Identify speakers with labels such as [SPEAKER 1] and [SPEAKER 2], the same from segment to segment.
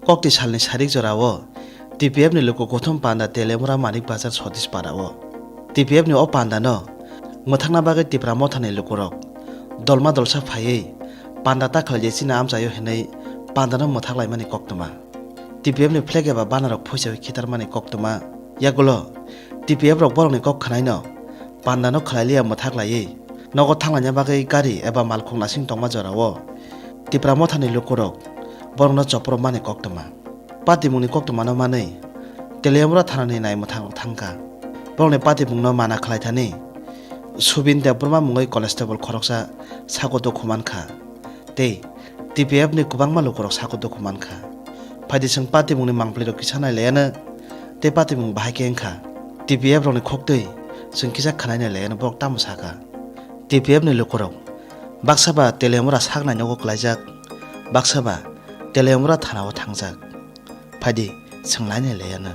[SPEAKER 1] kokti salni sarik jorao TPF ni loko gotham panda telemura manik bazar sodish parao TPF ni o panda no mothangna bagai tipra mothani lokorok dolma dolsa phaiei panda ta khalje sina amchayo henai panda no mothak laimani koktoma TPF ni flag eba banarok phoisai khitar mani koktoma yagulo TPF rok borok ni kok khanai no panda no khlailia mothak laiei nogo thanglanya bagai gari eba malkhung nasing tongma jorao tipra mothani lokorok borok no chopro mani koktoma pati mungni koktoma no manei telemura thanani nai mothang thangka borok ni pati mung no mana khlai thani subin debrma mungai constable khoroksa sagodo khumankha tei TPF ni kubangma lokorok sagodo khumankha phaidi sing pati mungni mangpli rok kisanai leyana te pati mung bahai engkha TPF rok ni khoktui sing kisa khanai na leyana borok tamusaka TPF ni lokorok baksaba telemura saknai nogo klaijak baksaba telemura thanao thangjak phaidi singlai na leyana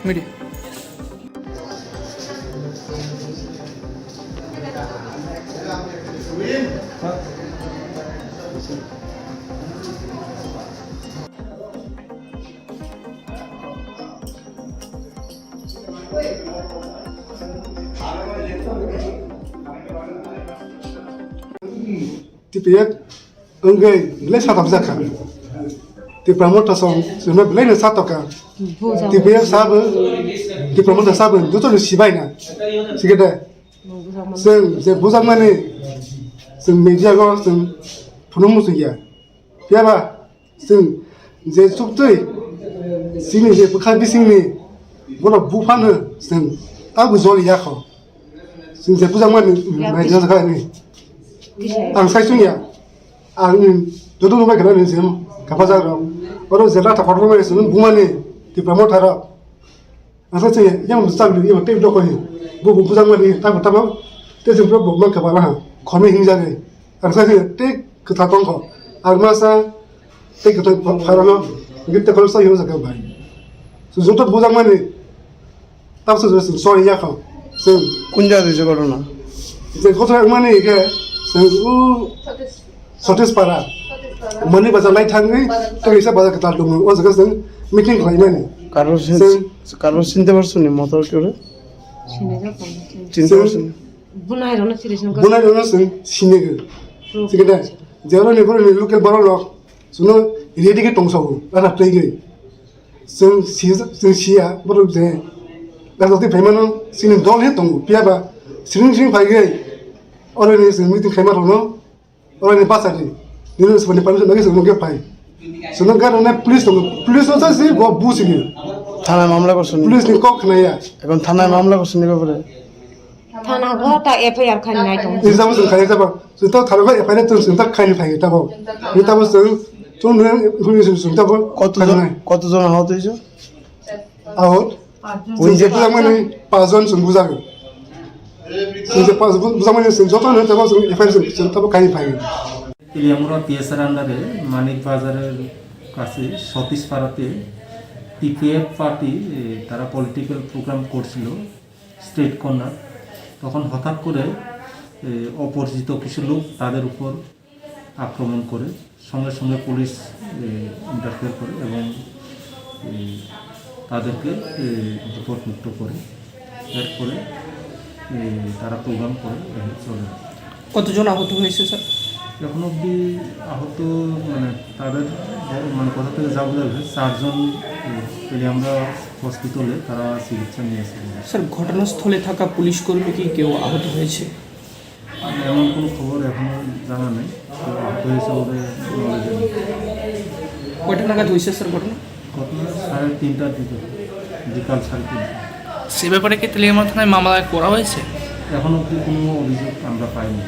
[SPEAKER 2] Media.
[SPEAKER 3] TPF enggak boleh satu zakat. Di promotor song sudah boleh satu kan. TPF sabar, di promotor sabar, itu tuh siapa ini? Sekitar, sen bukan mana, sen media kau sen promosi ya. Siapa? Sen sukses, sini bukan di sini, bola bukan sen aku jual ya kau. Sen bukan mana media sekarang ini. Ang saya sunya, ang jodoh rumah kena ni sih, kapas aja. Orang zelat tak perlu macam itu, bukan ni di promoter ada. Asal saya yang besar ni, yang tiap dok ni, bukan mana ni, tak tahu. Tapi sebab bukan kapalah, kami hingga ni. Ang saya tiap kita tongkol, ang masa tiap kita paralo, kita kalau saya yang saya kapai. So jodoh bukan mana ni, tak sesuatu sorry ya kau. So
[SPEAKER 2] Kunja di sekolah na.
[SPEAKER 3] jadi kau tu mana ni ke? Sotis para, mana bazar lain thangai, tak kisah bazar ketar dulu. Orang sekarang meeting kau ini.
[SPEAKER 2] Karo চিনতে পারছো নি motor করে চিনতে পারছো নি
[SPEAKER 3] Bunai dona sing sini ke. Sekarang, jangan ni kalau ni lokal baru lok, suno ready ke tongsawu, ada play ke. Sing sia baru je. Dah tu payment sini dol he tonggu, piaba sering pay ke. Orang ni sing meeting payment rono, orang ni pasal ni. Ni sebenarnya panas lagi sing mungkin pay. Suno kan orang police tonggu, police tu sih gua bus ni.
[SPEAKER 2] থানায় মামলা করছো নি
[SPEAKER 3] Police ni kok kena ya.
[SPEAKER 2] এখন থানায় মামলা করছো নি ব্যাপারে
[SPEAKER 4] থানা ঘরটা এফআইআর খালি নাই তো
[SPEAKER 3] Ini sama sing kaya siapa? Sudah kalau kau apa ni tu sing tak kaya pay, tak apa. Ni tak apa sing, tu ni sing tak apa.
[SPEAKER 2] কতজন আহত হয়েছে
[SPEAKER 3] Out. Sing je bukan mana pason sing bukan. Sing je pas bukan mana sing jodoh ni tak apa sing efek sing tak apa kaya pay.
[SPEAKER 5] Teliamura PSR আন্ডারে মানিক বাজারের কাছে সতীশ পাড়াতে TPF party তারা political programme করছিল straight corner তখন হঠাৎ করে অপরিচিত কিছু লোক তাদের উপর আক্রমণ করে সঙ্গে সঙ্গে পুলিশ ইন্টারফেয়ার করে এবং তাদেরকে বিপদমুক্ত করে এরপরে তারা প্রোগ্রাম করে চলে
[SPEAKER 2] কতজন আহত হয়েছে স্যার
[SPEAKER 5] এখন অবধি আহত মানে তাদের মানে কোথা থেকে যা বোঝা গেছে 4 জন আমরা হসপিটালে তারা চিকিৎসা নিয়েছে
[SPEAKER 2] স্যার ঘটনাস্থলে থাকা পুলিশ কর্মী কি কেউ আহত হয়েছে
[SPEAKER 5] এমন কোনো খবর এখনো জানা নেই কেউ আহত হয়েছে বলে নলেজে নেই
[SPEAKER 2] কয়টা নাগাদ হয়েছে স্যার ঘটনা
[SPEAKER 5] ঘটনা 3:30টার দিকে বিকাল 3:30
[SPEAKER 6] সে ব্যাপারে কি তেলিয়ামুড়া থানায় মামলা করা হয়েছে
[SPEAKER 5] এখন অবধি কোনো অভিযোগ আমরা পাইনি